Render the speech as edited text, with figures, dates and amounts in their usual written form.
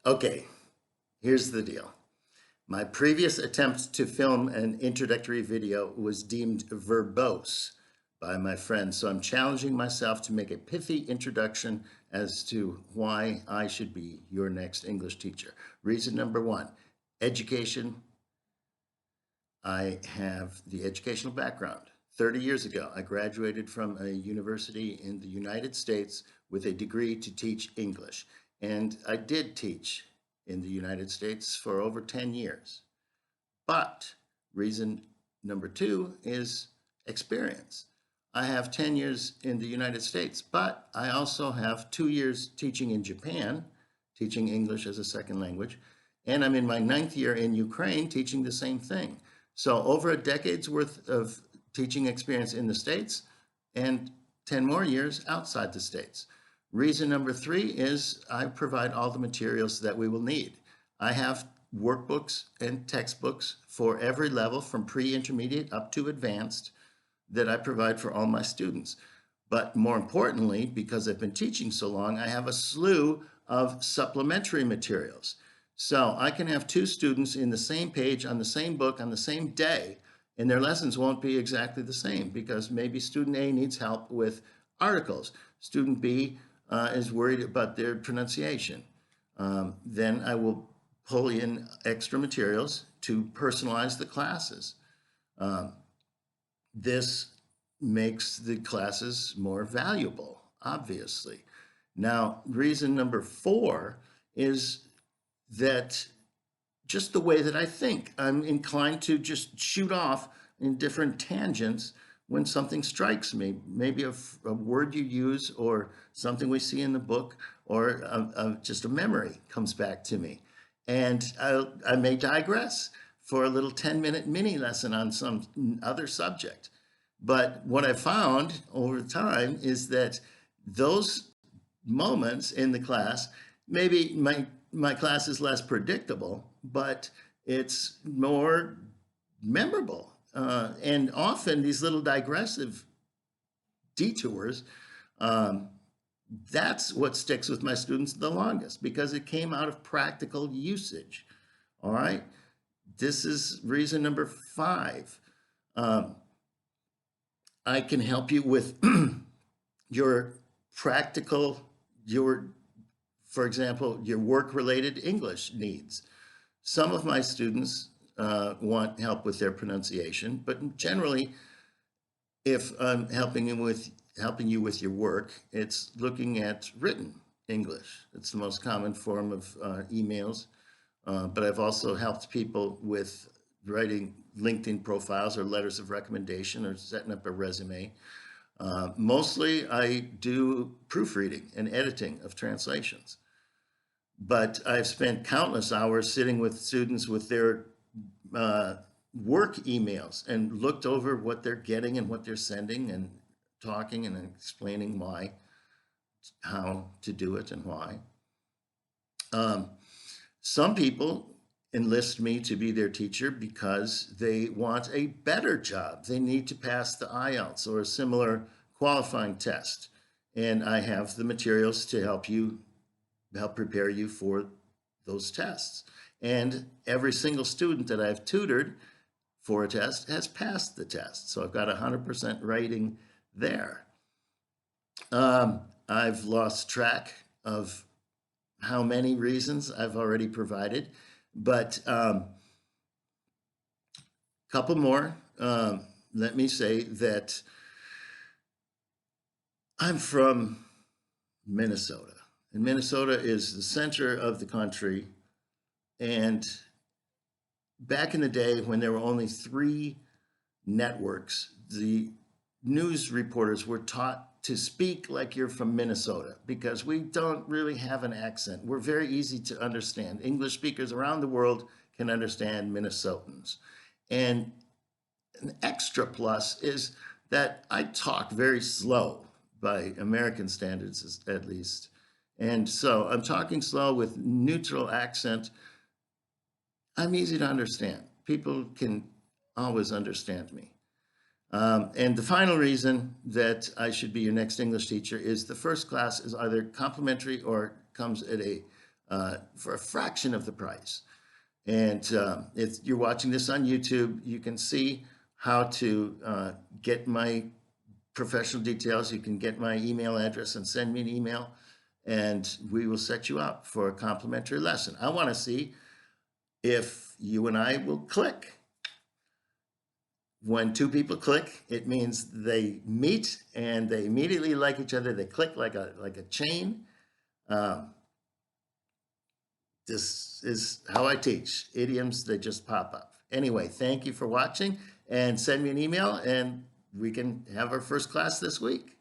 Okay, here's the deal. My previous attempt to film an introductory video was deemed verbose by my friends, so I'm challenging myself to make a pithy introduction as to why I should be your next English teacher. Reason number one, education. I have the educational background. 30 years ago, I graduated from a university in the United States with a degree to teach English. And I did teach in the United States for over 10 years. But reason number two is experience. I have 10 years in the United States, but I also have 2 years teaching in Japan, teaching English as a second language, and I'm in my 9th year in Ukraine teaching the same thing. So over a decade's worth of teaching experience in the States and 10 more years outside the States. Reason number three is I provide all the materials that we will need. I have workbooks and textbooks for every level from pre-intermediate up to advanced that I provide for all my students. But more importantly, because I've been teaching so long, I have a slew of supplementary materials. So I can have two students in the same page on the same book on the same day, and their lessons won't be exactly the same because maybe student A needs help with articles. Student B is worried about their pronunciation. Then I will pull in extra materials to personalize the classes. This makes the classes more valuable, obviously. Now, reason number four is that just the way that I think, I'm inclined to just shoot off in different tangents when something strikes me, maybe a word you use or something we see in the book or just a memory comes back to me. And I may digress for a little 10-minute mini lesson on some other subject. But what I found over time is that those moments in the class, maybe my class is less predictable, but it's more memorable. And often these little digressive detours, that's what sticks with my students the longest because it came out of practical usage. All right. This is reason number five. I can help you with your practical, for example, your work-related English needs. Some of my students want help with their pronunciation, but generally, if I'm helping you with your work, it's looking at written English. It's the most common form of emails, but I've also helped people with writing LinkedIn profiles or letters of recommendation or setting up a resume. Mostly I do proofreading and editing of translations. But I've spent countless hours sitting with students with their work emails and looked over what they're getting and what they're sending and talking and explaining why, how to do it and why. Some people enlist me to be their teacher because they want a better job. They need to pass the IELTS or a similar qualifying test. And I have the materials to help prepare you for those tests. And every single student that I've tutored for a test has passed the test. So I've got 100% rating there. I've lost track of how many reasons I've already provided, but couple more. Let me say that I'm from Minnesota, and Minnesota is the center of the country. And back in the day when there were only 3 networks, the news reporters were taught to speak like you're from Minnesota because we don't really have an accent. We're very easy to understand. English speakers around the world can understand Minnesotans. And an extra plus is that I talk very slow by American standards, at least. And so I'm talking slow with neutral accent. I'm easy to understand. People can always understand me. And the final reason that I should be your next English teacher is the first class is either complimentary or comes at a for a fraction of the price. And if you're watching this on YouTube, you can see how to get my professional details. You can get my email address and send me an email, and we will set you up for a complimentary lesson. I want to see if you and I will click. When two people click, it means they meet and they immediately like each other. They click like a chain. This is how I teach. Idioms, they just pop up. Anyway, thank you for watching, and send me an email and we can have our first class this week.